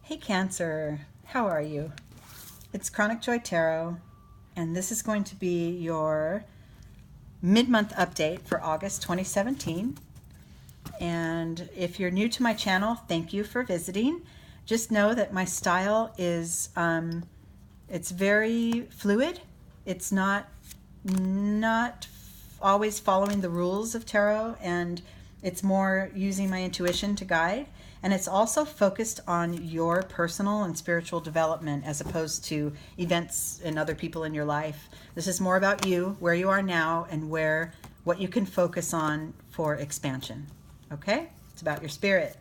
Hey Cancer, how are you? It's Chronic Joy Tarot, and this is going to be your mid-month update for August 2017. And if you're new to my channel, thank you for visiting. Just know that my style is, it's very fluid. It's not always following the rules of tarot, and it's more using my intuition to guide. And it's also focused on your personal and spiritual development as opposed to events and other people in your life. This is more about you, where you are now, and what you can focus on for expansion. Okay? It's about your spirit.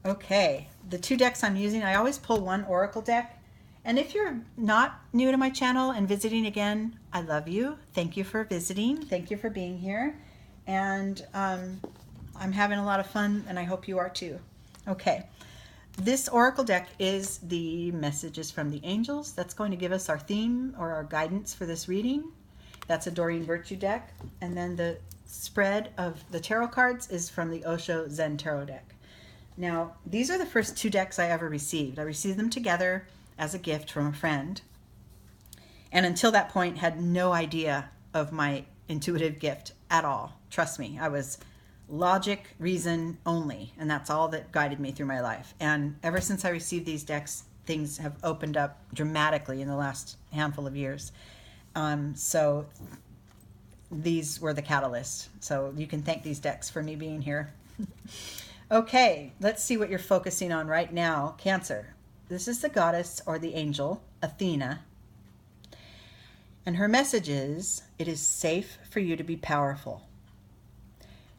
Okay, the two decks I'm using, I always pull one oracle deck. And if you're not new to my channel and visiting again, I love you. Thank you for visiting. Thank you for being here. And I'm having a lot of fun, and I hope you are too. Okay, this oracle deck is the messages from the angels. That's going to give us our theme or our guidance for this reading. That's a Doreen Virtue deck. And then the spread of the tarot cards is from the Osho Zen Tarot deck. Now, these are the first two decks I ever received. I received them together as a gift from a friend. And until that point, had no idea of my intuitive gift at all. Trust me, I was logic, reason only, and that's all that guided me through my life. And ever since I received these decks, things have opened up dramatically in the last handful of years. So these were the catalyst. So you can thank these decks for me being here. Okay, let's see what you're focusing on right now. Cancer. This is the goddess or the angel, Athena. And her message is, it is safe for you to be powerful.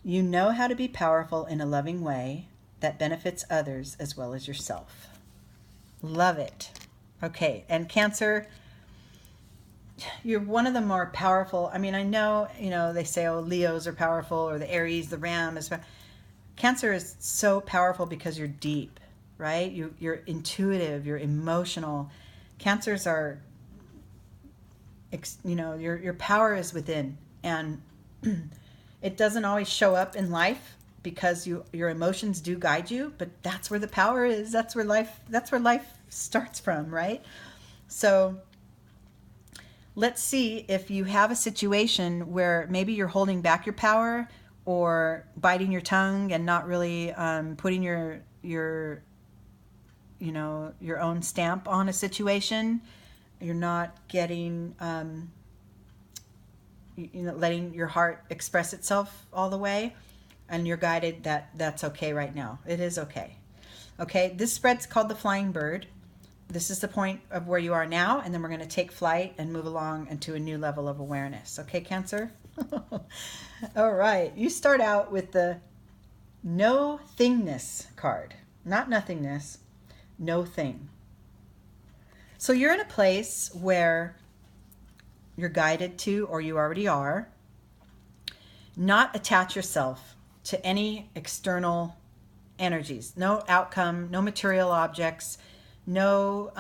You know how to be powerful in a loving way that benefits others as well as yourself. Love it. Okay, and Cancer, you're one of the more powerful. I mean, I know, they say, oh, Leos are powerful, or the Aries, the Ram is powerful. Cancer is so powerful because you're deep, right? You're intuitive, you're emotional. Cancers are, your power is within, and it doesn't always show up in life because your emotions do guide you, but that's where the power is. That's where life starts from, right? So let's see if you have a situation where maybe you're holding back your power or biting your tongue and not really putting your own stamp on a situation. You're not getting letting your heart express itself all the way, and you're guided that that's okay right now. It is okay. Okay, this spread's called the Flying Bird. This is the point of where you are now, and then we're going to take flight and move along into a new level of awareness. Okay, Cancer? All right, you start out with the No Thingness card. Not nothingness, no thing. So you're in a place where you're guided to, or you already are, not attach yourself to any external energies. No outcome, no material objects, no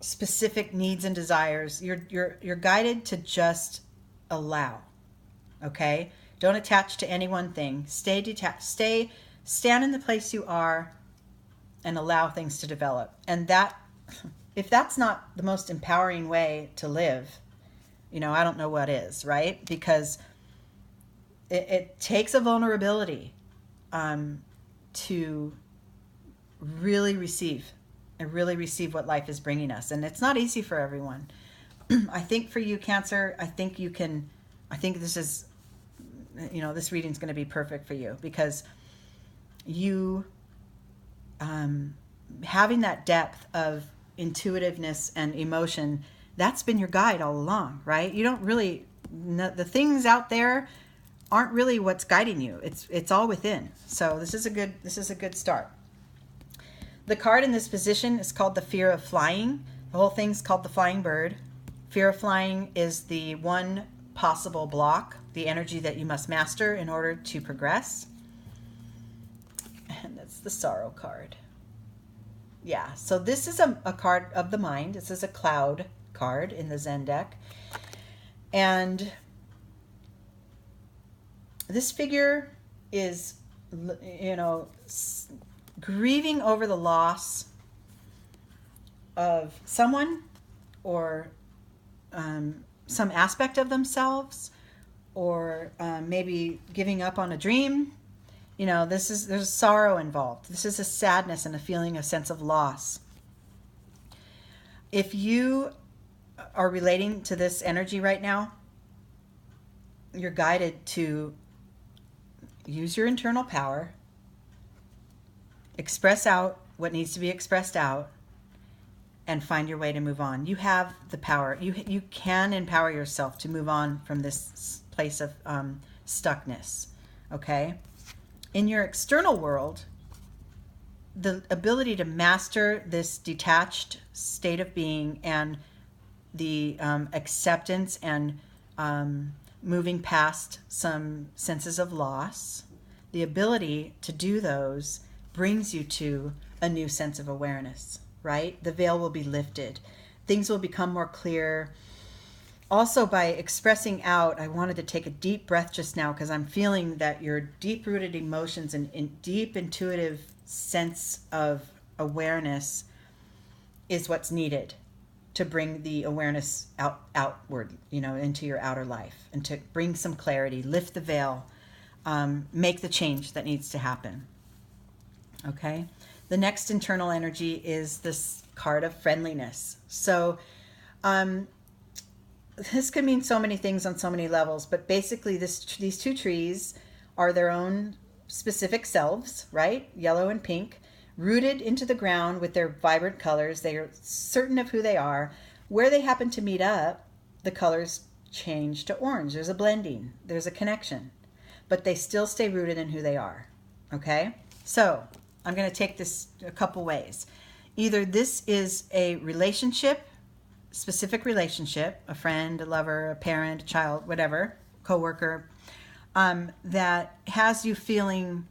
specific needs and desires. You're guided to just allow. Okay? Don't attach to any one thing. Stay detached. Stand in the place you are and allow things to develop. And that, if that's not the most empowering way to live, I don't know what is, right? Because it takes a vulnerability to really receive what life is bringing us. And it's not easy for everyone. I think for you, Cancer, I think this is, this reading's going to be perfect for you, because you having that depth of intuitiveness and emotion, that's been your guide all along, right? You don't really, the things out there aren't really what's guiding you. It's all within. So this is a good start. The card in this position is called the Fear of Flying. The whole thing's called the Flying Bird. Fear of flying is the one possible block, the energy that you must master in order to progress. And that's the Sorrow card. Yeah, so this is a card of the mind. This is a cloud card in the Zen deck. And this figure is, grieving over the loss of someone or some aspect of themselves, or maybe giving up on a dream. There's sorrow involved. This is a sadness and a feeling, a sense of loss. If you are relating to this energy right now, you're guided to use your internal power, express out what needs to be expressed out, and find your way to move on. You have the power. You can empower yourself to move on from this place of stuckness, okay? In your external world, the ability to master this detached state of being and the acceptance and moving past some senses of loss, the ability to do those brings you to a new sense of awareness, right? The veil will be lifted. Things will become more clear. Also, by expressing out, I wanted to take a deep breath just now because I'm feeling that your deep-rooted emotions and deep intuitive sense of awareness is what's needed to bring the awareness outward, into your outer life, and to bring some clarity, lift the veil, make the change that needs to happen. Okay? The next internal energy is this card of friendliness. So this could mean so many things on so many levels, but basically these two trees are their own specific selves, right? Yellow and pink, rooted into the ground with their vibrant colors. They are certain of who they are. Where they happen to meet up, the colors change to orange. There's a blending. There's a connection. But they still stay rooted in who they are. Okay? So I'm going to take this a couple ways. Either this is a relationship, specific relationship, a friend, a lover, a parent, a child, whatever, coworker, that has you feeling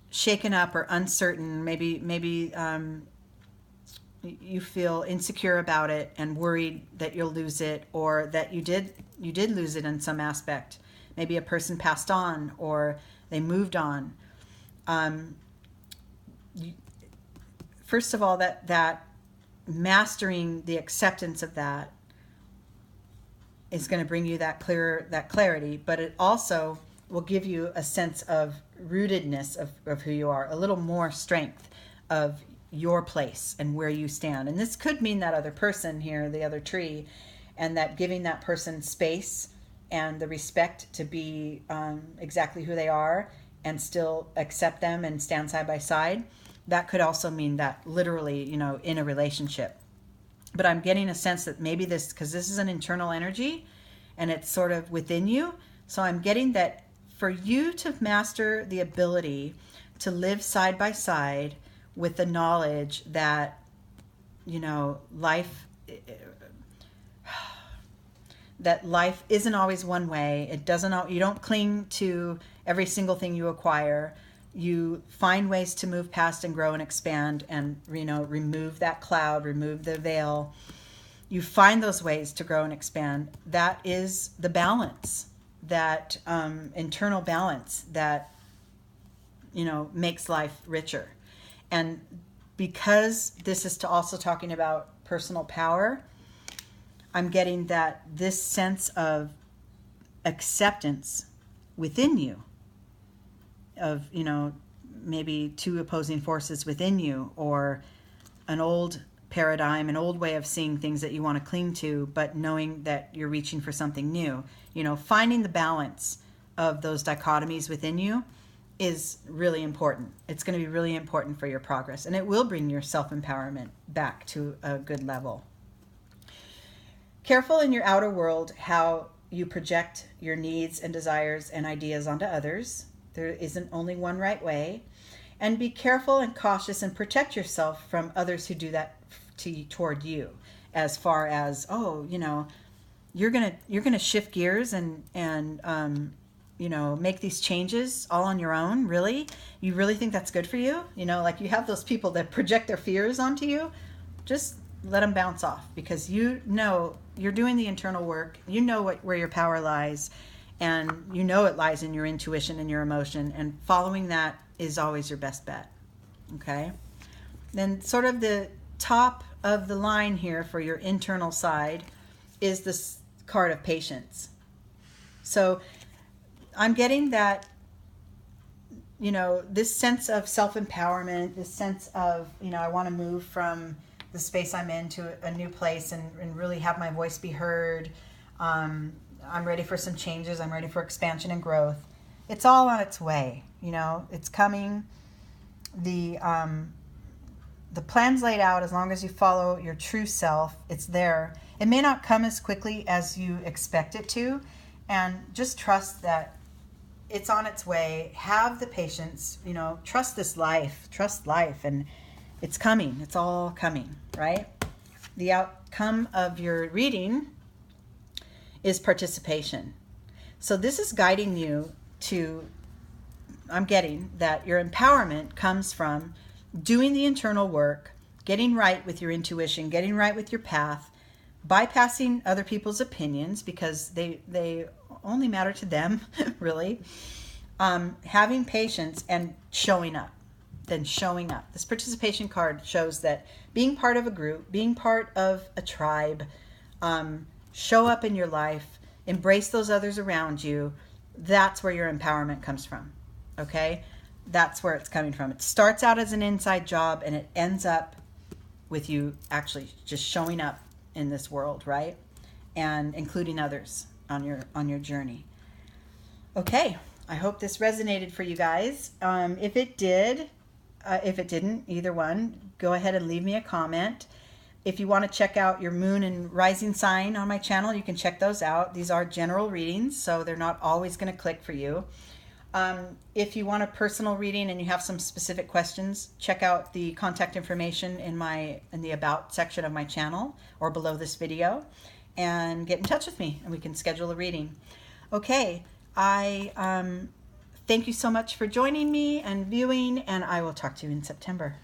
shaken up or uncertain. Maybe you feel insecure about it and worried that you'll lose it, or that you did lose it in some aspect. Maybe a person passed on or they moved on. First of all, that mastering the acceptance of that is going to bring you that clarity, but it also will give you a sense of rootedness of who you are, a little more strength of your place and where you stand. And this could mean that other person here, the other tree, and that giving that person space and the respect to be exactly who they are and still accept them and stand side by side. That could also mean that literally, in a relationship. But I'm getting a sense that maybe because this is an internal energy and it's sort of within you. So I'm getting that for you to master the ability to live side by side with the knowledge that, life isn't always one way. You don't cling to every single thing you acquire. You find ways to move past and grow and expand and, remove that cloud, remove the veil. You find those ways to grow and expand. That is the balance, that internal balance that, makes life richer. And because this is also talking about personal power, I'm getting that this sense of acceptance within you, of, maybe two opposing forces within you, or an old paradigm, an old way of seeing things that you want to cling to, but knowing that you're reaching for something new. Finding the balance of those dichotomies within you is really important. It's going to be really important for your progress, and it will bring your self-empowerment back to a good level. Careful in your outer world how you project your needs and desires and ideas onto others. There isn't only one right way. And be careful and cautious and protect yourself from others who do that toward you, as far as, you're gonna shift gears and make these changes all on your own. Really? You really think that's good for you? Like you have those people that project their fears onto you. Just let them bounce off, because you're doing the internal work. Where your power lies, and you know it lies in your intuition and your emotion, and following that is always your best bet. Okay? Then sort of the top of the line here for your internal side is this card of patience. So I'm getting that, you know, this sense of self-empowerment, this sense of, you know, I want to move from the space I'm in to a new place and really have my voice be heard. I'm ready for some changes. I'm ready for expansion and growth. It's all on its way. You know, it's coming. The plan's laid out. As long as you follow your true self, it's there. It may not come as quickly as you expect it to, and just trust that it's on its way. Have the patience, you know, trust life, and it's coming. It's all coming, right? The outcome of your reading is participation. So this is guiding you to, I'm getting that your empowerment comes from doing the internal work, getting right with your intuition, getting right with your path, bypassing other people's opinions because they only matter to them, really. Having patience and showing up. Then showing up. This participation card shows that being part of a group, being part of a tribe, show up in your life, embrace those others around you. That's where your empowerment comes from. Okay? That's where it's coming from. It starts out as an inside job and it ends up with you actually just showing up in this world, right? And including others on your journey. Okay, I hope this resonated for you guys. If it did, if it didn't, either one, go ahead and leave me a comment. If you want to check out your moon and rising sign on my channel, you can check those out. These are general readings, so they're not always going to click for you. If you want a personal reading and you have some specific questions, check out the contact information in the About section of my channel or below this video, and get in touch with me and we can schedule a reading. Okay, I thank you so much for joining me and viewing, and I will talk to you in September.